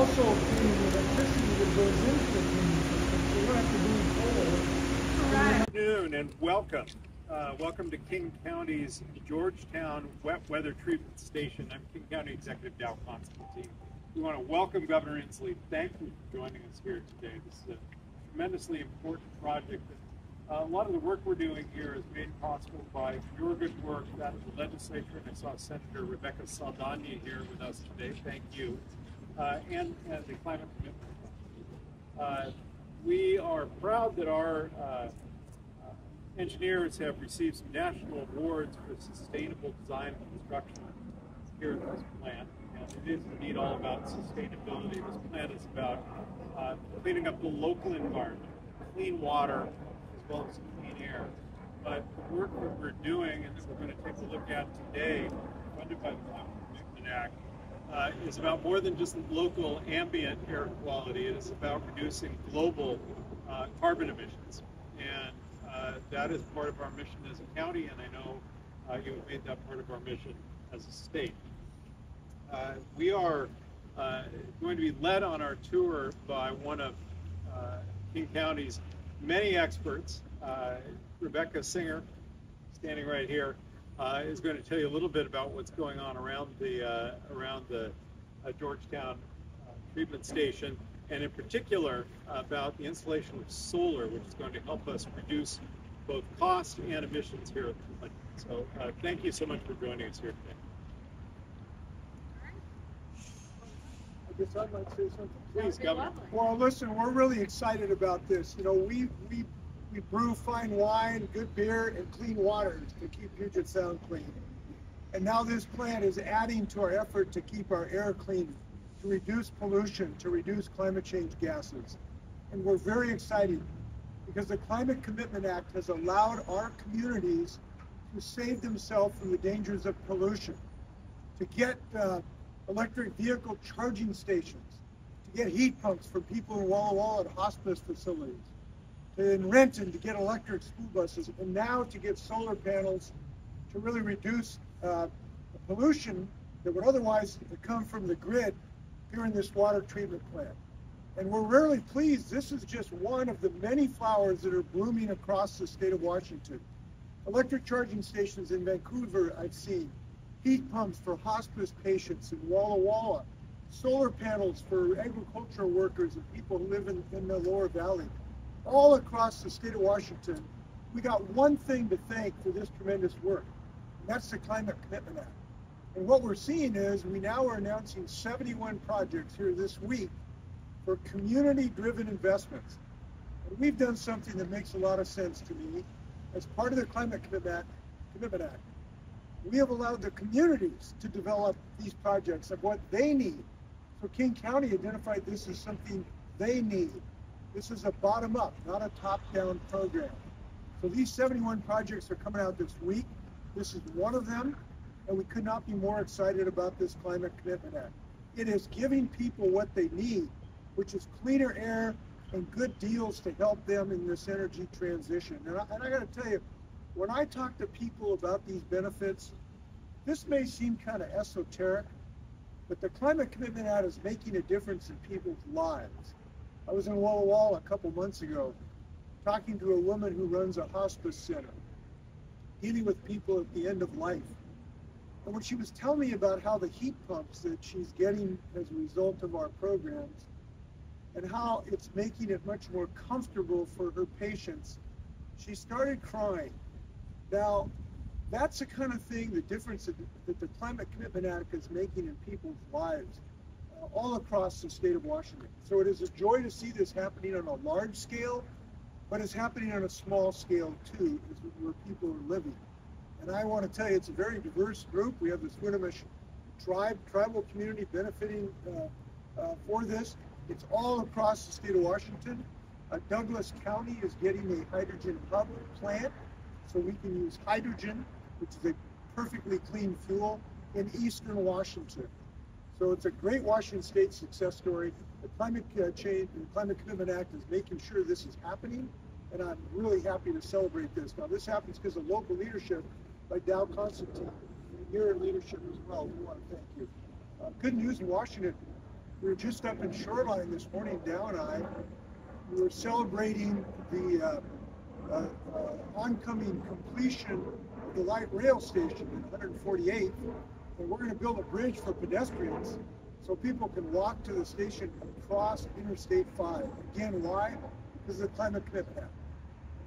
also the electricity that goes into the cleaning system, so you don't have to move forward. Good afternoon and welcome. Welcome to King County's Georgetown Wet Weather Treatment Station. I'm King County Executive Dow Constantine. We want to welcome Governor Inslee. Thank you for joining us here today. This is a tremendously important project. A lot of the work we're doing here is made possible by your good work, that of the legislature, and I saw Senator Rebecca Saldana here with us today. Thank you. And the Climate Commitment. We are proud that our engineers have received some national awards for sustainable design and construction here at this plant. And it is indeed all about sustainability. This plant is about cleaning up the local environment, clean water, as well as clean air. But the work that we're doing and that we're going to take a look at today, funded by the Climate Commitment Act, is about more than just local ambient air quality. It is about reducing global carbon emissions. And that is part of our mission as a county, and I know you have made that part of our mission as a state. We are going to be led on our tour by one of King County's many experts. Rebecca Singer, standing right here, is going to tell you a little bit about what's going on around the Georgetown treatment station, and in particular about the installation of solar, which is going to help us reduce both cost and emissions here at the plant. So thank you so much for joining us here today. I guess I'd like to say something. Please, Governor. Well, listen, we're really excited about this. You know, we brew fine wine, good beer, and clean water to keep Puget Sound clean. And now this plant is adding to our effort to keep our air clean, to reduce pollution, to reduce climate change gases. And we're very excited because the Climate Commitment Act has allowed our communities to save themselves from the dangers of pollution, to get electric vehicle charging stations, to get heat pumps for people in Walla Walla and hospice facilities, in Renton to get electric school buses, and now to get solar panels to really reduce the pollution that would otherwise come from the grid here in this water treatment plant. And we're really pleased. This is just one of the many flowers that are blooming across the state of Washington. Electric charging stations in Vancouver, I've seen. Heat pumps for hospice patients in Walla Walla. Solar panels for agricultural workers and people who live in the lower valley. All across the state of Washington, we got one thing to thank for this tremendous work, and that's the Climate Commitment Act. And what we're seeing is we now are announcing 71 projects here this week for community-driven investments. And we've done something that makes a lot of sense to me. As part of the Climate Commitment Act, we have allowed the communities to develop these projects of what they need. So King County identified this as something they need. This is a bottom-up, not a top-down program. So these 71 projects are coming out this week. This is one of them, and we could not be more excited about this Climate Commitment Act. It is giving people what they need, which is cleaner air and good deals to help them in this energy transition. And I got to tell you, when I talk to people about these benefits, this may seem kind of esoteric, but the Climate Commitment Act is making a difference in people's lives. I was in Walla Walla a couple months ago talking to a woman who runs a hospice center, dealing with people at the end of life. And when she was telling me about how the heat pumps that she's getting as a result of our programs and how it's making it much more comfortable for her patients, she started crying. Now, that's the kind of thing, the difference that the Climate Commitment Act is making in people's lives all across the state of Washington. So it is a joy to see this happening on a large scale, but it's happening on a small scale too, where people are living. And I want to tell you, it's a very diverse group. We have the Swinomish tribal community benefiting for this. It's all across the state of Washington. Douglas County is getting a hydrogen hub plant, so we can use hydrogen, which is a perfectly clean fuel, in eastern Washington. So it's a great Washington State success story. The Climate Change and Climate Commitment Act is making sure this is happening, and I'm really happy to celebrate this. Now, this happens because of local leadership like Dow Constantine, and your leadership as well. We want to thank you. Good news in Washington. We were just up in Shoreline this morning, down we were celebrating the oncoming completion of the light rail station in 148th, and we're going to build a bridge for pedestrians so people can walk to the station and cross Interstate 5. Again, why? Because of the Climate Commitment Act.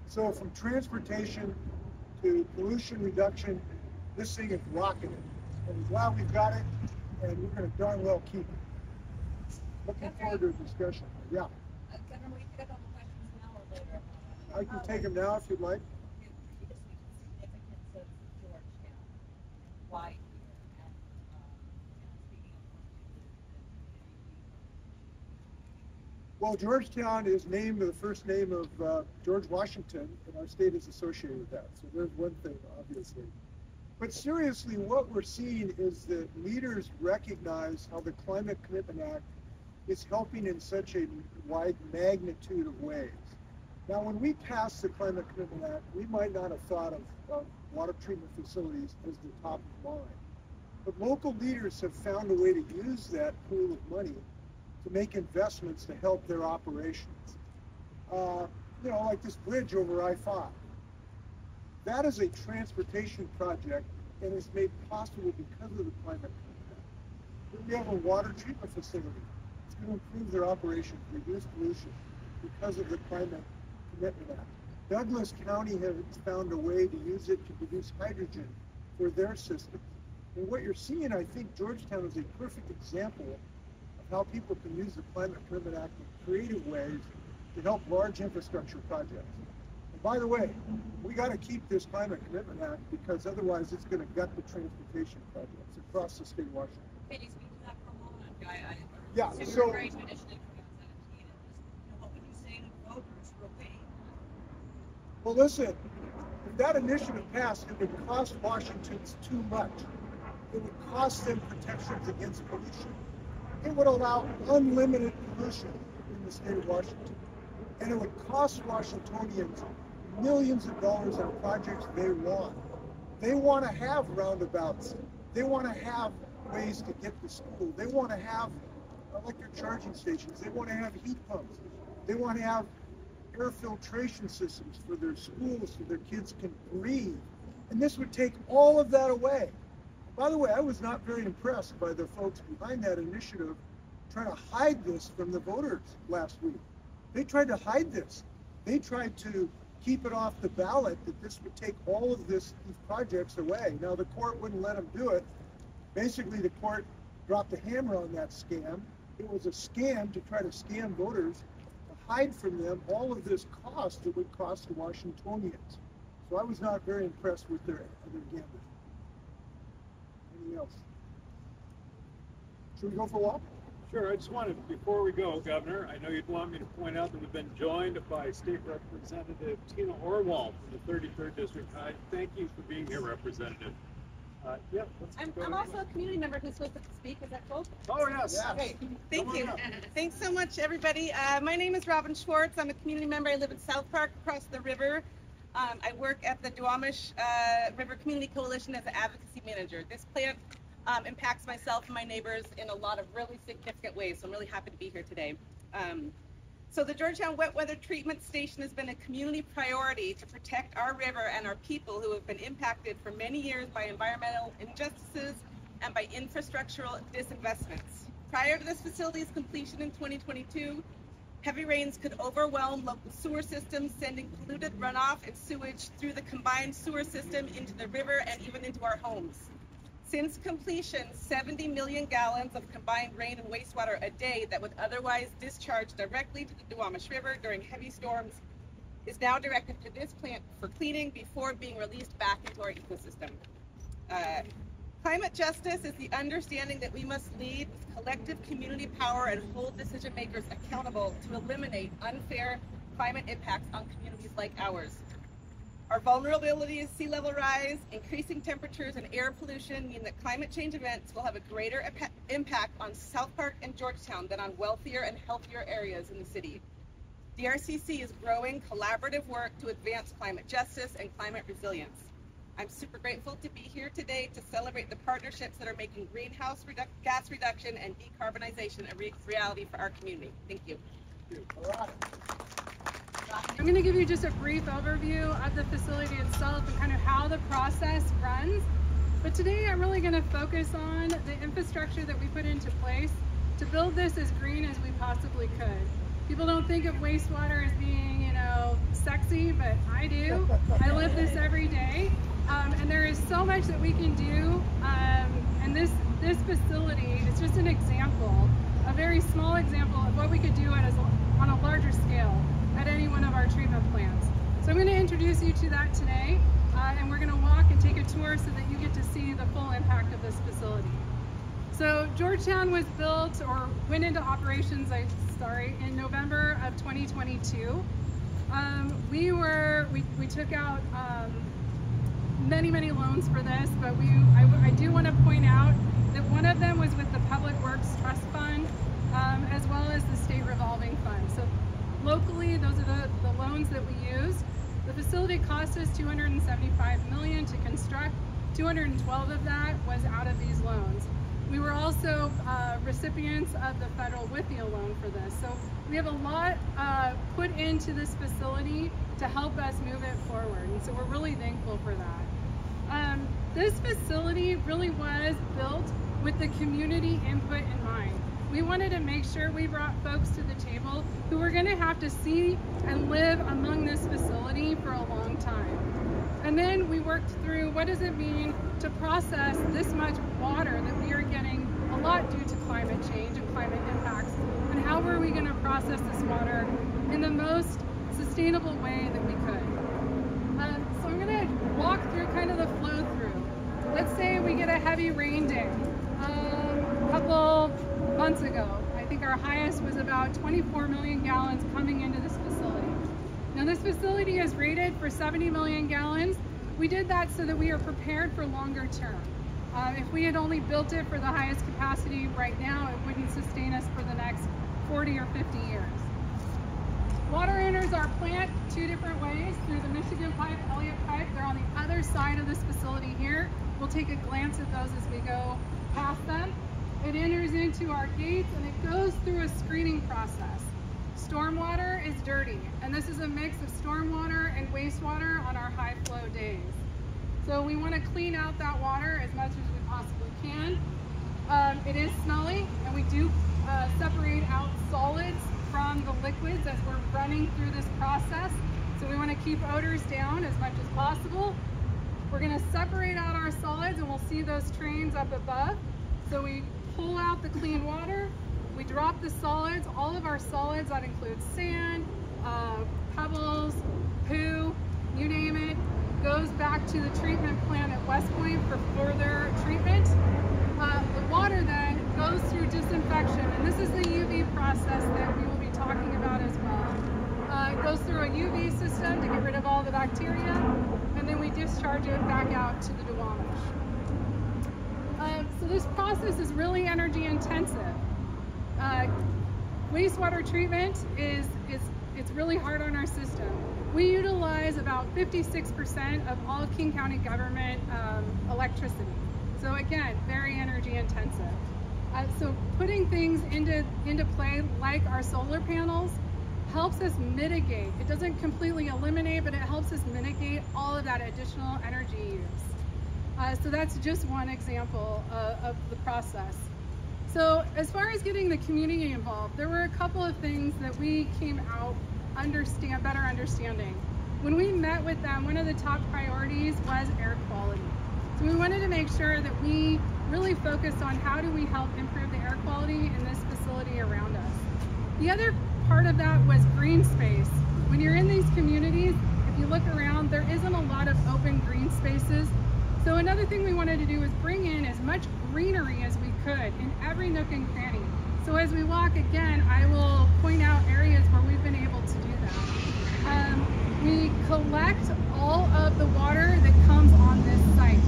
So from transportation to pollution reduction, this thing is rocketing. And I'm glad we've got it, and we're going to darn well keep it. Looking forward to a discussion. Yeah. Governor, we pick up on the questions now or later? I can take them now if you'd like. Significance of Georgetown, why here, and speaking of Well, Georgetown is named the first name of George Washington, and our state is associated with that. So there's one thing, obviously. But seriously, what we're seeing is that leaders recognize how the Climate Commitment Act is helping in such a wide magnitude of ways. Now, when we passed the Climate Commitment Act, we might not have thought of water treatment facilities as the top of mind. But local leaders have found a way to use that pool of money to make investments to help their operations. You know, like this bridge over I-5. That is a transportation project and is made possible because of the Climate Commitment Act. Then we have a water treatment facility. It's going to improve their operations, reduce pollution because of the Climate Commitment Act. Douglas County has found a way to use it to produce hydrogen for their systems. And what you're seeing, I think Georgetown is a perfect example of how people can use the Climate Commitment Act in creative ways to help large infrastructure projects. And by the way, we got to keep this Climate Commitment Act because otherwise it's going to gut the transportation projects across the state of Washington. Can you speak to that for a moment? Yeah, so great initiative for 2017, and what would you say to voters who are waiting? well, listen, if that initiative passed, it would cost Washingtons too much. It would cost them protections against pollution. It would allow unlimited pollution in the state of Washington. And it would cost Washingtonians millions of dollars on projects they want. They want to have roundabouts. They want to have ways to get to school. They want to have electric charging stations. They want to have heat pumps. They want to have air filtration systems for their schools so their kids can breathe. And this would take all of that away. By the way, I was not very impressed by the folks behind that initiative trying to hide this from the voters last week. They tried to hide this. They tried to keep it off the ballot that this would take all of these projects away. Now, the court wouldn't let them do it. Basically, the court dropped the hammer on that scam. It was a scam to try to scam voters, to hide from them all of this cost that would cost the Washingtonians. So I was not very impressed with their gambit. Anything else? Should we go for a walk? Sure. I just wanted, before we go, Governor, I know you'd want me to point out that we've been joined by State Representative Tina Orwald from the 33rd District. I thank you for being here, Representative. I'm also a community member who's supposed to speak. Is that cool? Oh, yes. Yeah. Great. Thank you. Thanks so much, everybody. My name is Robin Schwartz. I'm a community member. I live in South Park across the river. I work at the Duwamish River Community Coalition as an advocacy manager. This plant impacts myself and my neighbors in a lot of really significant ways, so I'm really happy to be here today. So the Georgetown Wet Weather Treatment Station has been a community priority to protect our river and our people who have been impacted for many years by environmental injustices and by infrastructural disinvestments. Prior to this facility's completion in 2022, heavy rains could overwhelm local sewer systems, sending polluted runoff and sewage through the combined sewer system into the river and even into our homes. Since completion, 70 million gallons of combined rain and wastewater a day that would otherwise discharge directly to the Duwamish River during heavy storms is now directed to this plant for cleaning before being released back into our ecosystem. Climate justice is the understanding that we must lead with collective community power and hold decision makers accountable to eliminate unfair climate impacts on communities like ours. Our vulnerabilities, sea level rise, increasing temperatures, and air pollution mean that climate change events will have a greater impact on South Park and Georgetown than on wealthier and healthier areas in the city. DRCC is growing collaborative work to advance climate justice and climate resilience. I'm super grateful to be here today to celebrate the partnerships that are making greenhouse gas reduction and decarbonization a reality for our community. Thank you. All right. I'm going to give you just a brief overview of the facility itself and kind of how the process runs. But today I'm really going to focus on the infrastructure that we put into place to build this as green as we possibly could. People don't think of wastewater as being, you know, sexy, but I do. I live this every day. And there is so much that we can do. And this facility is just an example, a very small example of what we could do on a larger scale at any one of our treatment plants. So I'm going to introduce you to that today, and we're going to walk and take a tour so that you get to see the full impact of this facility. So Georgetown was built, or went into operations, in November of 2022. We took out many loans for this, but I do want to point out that one of them was with the Public Works Trust Fund, as well as the State Revolving Fund. So locally, those are the loans that we used. The facility cost us $275 million to construct. 212 of that was out of these loans. We were also recipients of the federal WIFIA loan for this. So we have a lot put into this facility to help us move it forward. And so we're really thankful for that. This facility really was built with the community input in mind. We wanted to make sure we brought folks to the table who were going to have to see and live among this facility for a long time. And then we worked through what does it mean to process this much water that we are getting a lot due to climate change and climate impacts, and how were we going to process this water in the most sustainable way that we could. So I'm going to walk through kind of the flow through. Let's say we get a heavy rain day. A couple months ago, I think our highest was about 24 million gallons coming into this facility. Now this facility is rated for 70 million gallons. We did that so that we are prepared for longer term. If we had only built it for the highest capacity right now, it wouldn't sustain us for the next 40 or 50 years. Water enters our plant two different ways, through the Michigan pipe, Elliott pipe. They're on the other side of this facility here. We'll take a glance at those as we go past them. It enters into our gates and it goes through a screening process. Stormwater is dirty, and this is a mix of stormwater and wastewater on our high flow days. So we want to clean out that water as much as we possibly can. It is smelly, and we do separate out solids from the liquids as we're running through this process. So we want to keep odors down as much as possible. We're going to separate out our solids, and we'll see those trains up above. So we pull out the clean water, we drop the solids, all of our solids, that includes sand, pebbles, poo, you name it, goes back to the treatment plant at West Point for further treatment. The water then goes through disinfection, and this is the UV process that we will be talking about as well. It goes through a UV system to get rid of all the bacteria, and then we discharge it back out to the Duwamish. So this process is really energy intensive. Wastewater treatment it's really hard on our system. We utilize about 56% of all King County government electricity. So again, very energy intensive. So putting things into play like our solar panels helps us mitigate. It doesn't completely eliminate, but it helps us mitigate all of that additional energy use. So that's just one example of the process. So as far as getting the community involved, there were a couple of things that we came out better understanding. When we met with them, one of the top priorities was air quality. So we wanted to make sure that we really focused on how do we help improve the air quality in this facility around us. The other part of that was green space. When you're in these communities, if you look around, there isn't a lot of open green spaces. So another thing we wanted to do was bring in as much greenery as we could in every nook and cranny. So as we walk again, I will point out areas where we've been able to do that. We collect all of the water that comes on this site.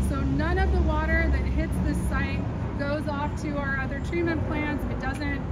So none of the water that hits this site goes off to our other treatment plants. It doesn't